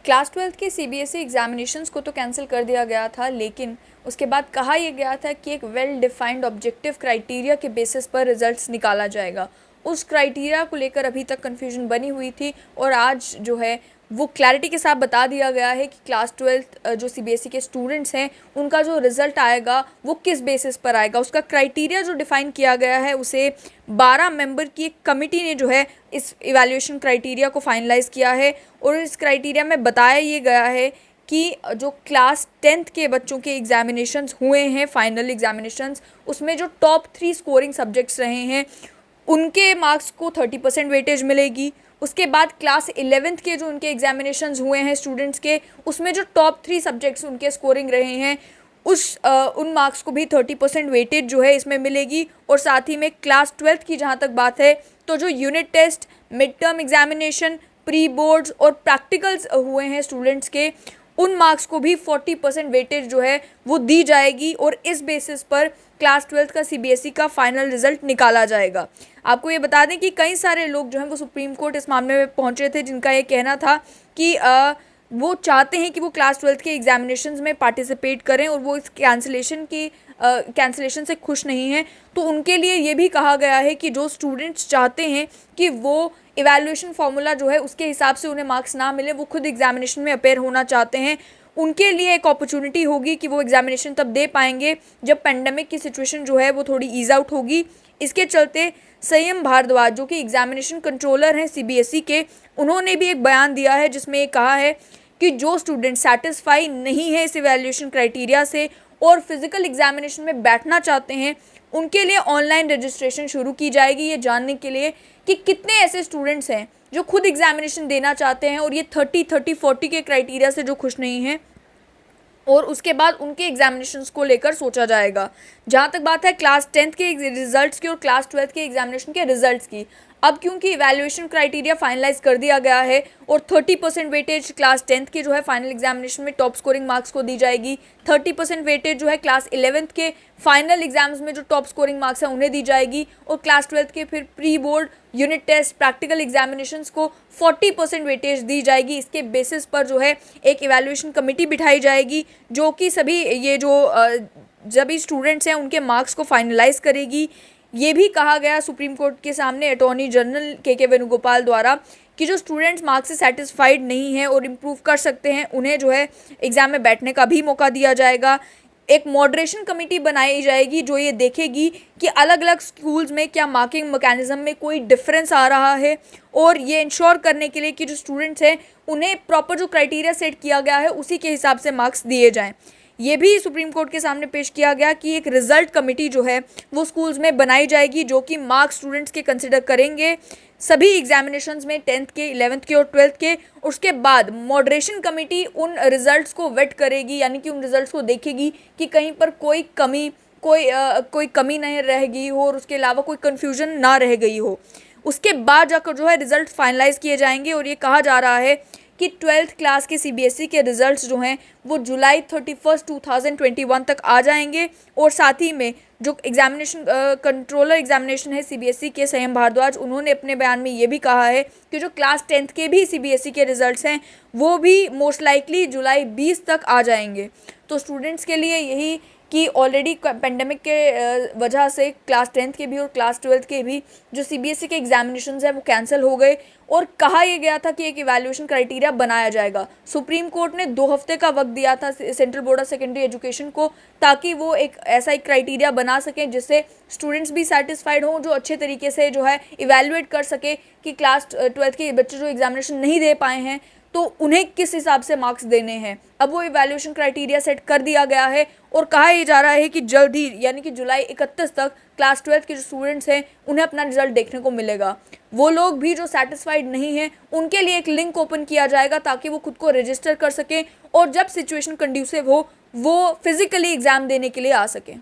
Class 12th के CBSE examinations को तो कैंसिल कर दिया गया था, लेकिन उसके बाद कहा यह गया था कि एक वेल डिफाइंड ऑब्जेक्टिव क्राइटेरिया के बेसिस पर रिजल्ट्स निकाला जाएगा। उस क्राइटेरिया को लेकर अभी तक कन्फ्यूजन बनी हुई थी और आज जो है वो क्लैरिटी के साथ बता दिया गया है कि क्लास 12th जो सीबीएसई के स्टूडेंट्स हैं उनका जो रिज़ल्ट आएगा वो किस बेसिस पर आएगा। उसका क्राइटेरिया जो डिफ़ाइन किया गया है उसे 12 मेंबर की एक कमेटी ने जो है इस इवैल्यूएशन क्राइटेरिया को फाइनलाइज़ किया है और इस क्राइटेरिया में बताया ये गया है कि जो क्लास 10th के बच्चों के एग्जामिनेशंस हुए हैं, फाइनल एग्जामिनेशंस, उसमें जो टॉप 3 स्कोरिंग सब्जेक्ट्स रहे हैं उनके मार्क्स को 30% वेटेज मिलेगी। उसके बाद क्लास 11th के जो उनके एग्जामिनेशंस हुए हैं स्टूडेंट्स के, उसमें जो टॉप 3 सब्जेक्ट्स उनके स्कोरिंग रहे हैं उन मार्क्स को भी 30% वेटेज जो है इसमें मिलेगी। और साथ ही में क्लास 12th की जहाँ तक बात है तो जो unit test, mid term examination, pre boards और प्रैक्टिकल्स हुए हैं स्टूडेंट्स के, उन मार्क्स को भी 40% वेटेज जो है वो दी जाएगी और इस बेसिस पर क्लास 12th का सीबीएसई का फाइनल रिजल्ट निकाला जाएगा। आपको ये बता दें कि कई सारे लोग जो हैं वो सुप्रीम कोर्ट इस मामले में पहुंचे थे, जिनका ये कहना था कि वो चाहते हैं कि वो क्लास 12th के एग्जामिनेशंस में पार्टिसिपेट करें और वो इस कैंसिलेशन से खुश नहीं हैं। तो उनके लिए ये भी कहा गया है कि जो स्टूडेंट्स चाहते हैं कि वो इवैल्यूएशन फार्मूला जो है उसके हिसाब से उन्हें मार्क्स ना मिले, वो खुद एग्जामिनेशन में अपेयर होना चाहते हैं, उनके लिए एक अपॉर्चुनिटी होगी कि वो एग्जामिनेशन तब दे पाएंगे जब पेंडेमिक की सिचुएशन जो है वो थोड़ी ईज आउट होगी। इसके चलते संयम भारद्वाज जो कि एग्जामिनेशन कंट्रोलर हैं सीबीएसई के, उन्होंने भी एक बयान दिया है जिसमें ये कहा है कि जो स्टूडेंट सेटिस्फाई नहीं है इस इवैल्यूएशन क्राइटेरिया से और फिजिकल एग्जामिनेशन में बैठना चाहते हैं, उनके लिए ऑनलाइन रजिस्ट्रेशन शुरू की जाएगी, ये जानने के लिए कि कितने ऐसे स्टूडेंट्स हैं जो खुद एग्जामिनेशन देना चाहते हैं और ये 30-40 के क्राइटेरिया से जो खुश नहीं हैं, और उसके बाद उनके एग्जामिनेशंस को लेकर सोचा जाएगा। जहाँ तक बात है क्लास 10th के रिजल्ट्स की और क्लास 12th के एग्जामिनेशन के रिजल्ट्स की, अब क्योंकि इवैल्यूएशन क्राइटेरिया फाइनलाइज कर दिया गया है और 30% वेटेज क्लास 10th के जो है फाइनल एग्जामिनेशन में टॉप स्कोरिंग मार्क्स को दी जाएगी, 30% वेटेज जो है क्लास 11th के फाइनल एग्जाम्स में जो टॉप स्कोरिंग मार्क्स हैं उन्हें दी जाएगी और क्लास 12th के फिर pre board, unit test, practical examinations को 40% वेटेज दी जाएगी। इसके बेसिस पर जो है एक इवैल्यूएशन कमेटी बिठाई जाएगी जो कि सभी ये जो जब भी स्टूडेंट्स हैं उनके मार्क्स को फाइनलाइज करेगी। ये भी कहा गया सुप्रीम कोर्ट के सामने अटॉर्नी जनरल के वेणुगोपाल द्वारा कि जो स्टूडेंट्स मार्क्स से सेटिस्फाइड नहीं हैं और इम्प्रूव कर सकते हैं उन्हें जो है एग्ज़ाम में बैठने का भी मौका दिया जाएगा। एक मॉडरेशन कमेटी बनाई जाएगी जो ये देखेगी कि अलग अलग स्कूल्स में क्या मार्किंग मैकेनिज्म में कोई डिफरेंस आ रहा है और ये इंश्योर करने के लिए कि जो स्टूडेंट्स हैं उन्हें प्रॉपर जो क्राइटेरिया सेट किया गया है उसी के हिसाब से मार्क्स दिए जाएँ। ये भी सुप्रीम कोर्ट के सामने पेश किया गया कि एक रिजल्ट कमेटी जो है वो स्कूल्स में बनाई जाएगी जो कि मार्क्स स्टूडेंट्स के कंसिडर करेंगे सभी एग्जामिनेशंस में 10th के, 11th के और 12th के। उसके बाद मॉडरेशन कमेटी उन रिजल्ट्स को वेट करेगी, यानी कि उन रिजल्ट्स को देखेगी कि कहीं पर कोई कमी नहीं रह गई हो और उसके अलावा कोई कन्फ्यूजन ना रह गई हो। उसके बाद जाकर जो है रिजल्ट फाइनलाइज किए जाएंगे और ये कहा जा रहा है कि 12th क्लास के सीबीएसई के रिजल्ट्स जो हैं वो जुलाई 31, 2021 तक आ जाएंगे। और साथ ही में जो एग्जामिनेशन कंट्रोलर एग्जामिनेशन है सीबीएसई के संयम भारद्वाज, उन्होंने अपने बयान में ये भी कहा है कि जो क्लास 10th के भी सीबीएसई के रिजल्ट्स हैं वो भी मोस्ट लाइकली जुलाई 20 तक आ जाएंगे। तो स्टूडेंट्स के लिए यही कि ऑलरेडी पेंडेमिक के वजह से क्लास 10th के भी और क्लास 12th के भी जो सीबीएसई के एग्जामिनेशंस हैं वो कैंसिल हो गए और कहा यह गया था कि एक इवैल्यूएशन क्राइटेरिया बनाया जाएगा। सुप्रीम कोर्ट ने 2 हफ्ते का वक्त दिया था central board of secondary education को ताकि वो एक ऐसा एक क्राइटेरिया बना सकें जिससे स्टूडेंट्स भी सेटिस्फाइड हों, जो अच्छे तरीके से जो है इवैल्यूएट कर सके कि क्लास 12th के बच्चे जो एग्जामिनेशन नहीं दे पाए हैं तो उन्हें किस हिसाब से मार्क्स देने हैं। अब वो इवैल्यूएशन क्राइटेरिया सेट कर दिया गया है और कहा यह जा रहा है कि जल्द ही यानी कि जुलाई 31 तक क्लास 12th के जो स्टूडेंट्स हैं उन्हें अपना रिजल्ट देखने को मिलेगा। वो लोग भी जो सेटिस्फाइड नहीं हैं उनके लिए एक लिंक ओपन किया जाएगा ताकि वो खुद को रजिस्टर कर सकें और जब सिचुएशन कंड्यूसिव हो वो फिजिकली एग्ज़ाम देने के लिए आ सकें।